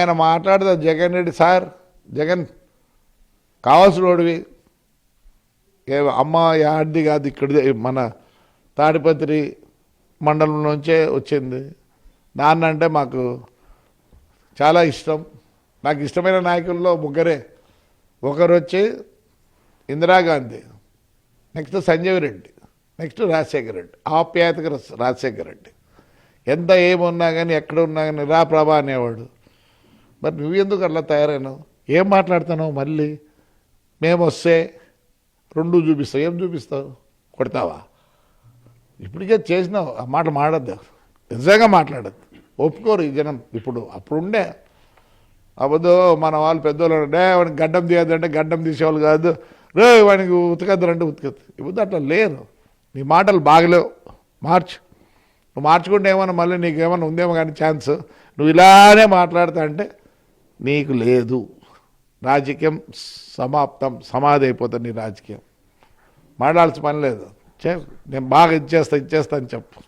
ఆయన మాట్లాడితే జగన్ రెడ్డి సార్ జగన్ కావాల్సినోడివి అమ్మ యాడ్ది కాదు ఇక్కడ మన తాడిపత్రి మండలం నుంచే వచ్చింది. నాన్న అంటే మాకు చాలా ఇష్టం. నాకు ఇష్టమైన నాయకుల్లో ముగ్గురే. ఒకరు వచ్చి ఇందిరాగాంధీ, నెక్స్ట్ సంజీవ్ రెడ్డి, నెక్స్ట్ రాజశేఖర రెడ్డి. ఆప్యాయతగా రాజశేఖర రెడ్డి ఎంత ఏమున్నా కానీ ఎక్కడ ఉన్నా కానీ రా ప్రభా అనేవాడు. మరి నువ్వు ఎందుకు అట్లా తయారైనావు? ఏం మాట్లాడుతున్నావు? మళ్ళీ మేము వస్తే రెండు చూపిస్తావు. ఏం చూపిస్తావు? కొడతావా? ఇప్పటికే చేసినావు. ఆ మాట మాడద్దు, నిజంగా మాట్లాడద్దు. ఒప్పుకోరు ఈ జనం. అప్పుడుండే అబద్ధం మన వాళ్ళు పెద్దవాళ్ళు వాడికి గడ్డం తీయద్దంటే గడ్డం తీసేవాళ్ళు కాదు, రే వాడికి ఉతకద్దంటే ఉతకద్దు. ఇప్పుడు అట్లా లేరు. నీ మాటలు బాగలేవు, మార్చు. నువ్వు మార్చుకుంటే ఏమన్నా మళ్ళీ నీకు ఏమన్నా ఉందేమో కానీ ఛాన్స్. నువ్వు ఇలానే మాట్లాడుతా అంటే నీకు లేదు. రాజకీయం సమాప్తం, సమాధి అయిపోతుంది నీ రాజకీయం. మాట్లాడాల్సిన పని లేదు. నేను బాగా ఇచ్చేస్తా అని చెప్పు.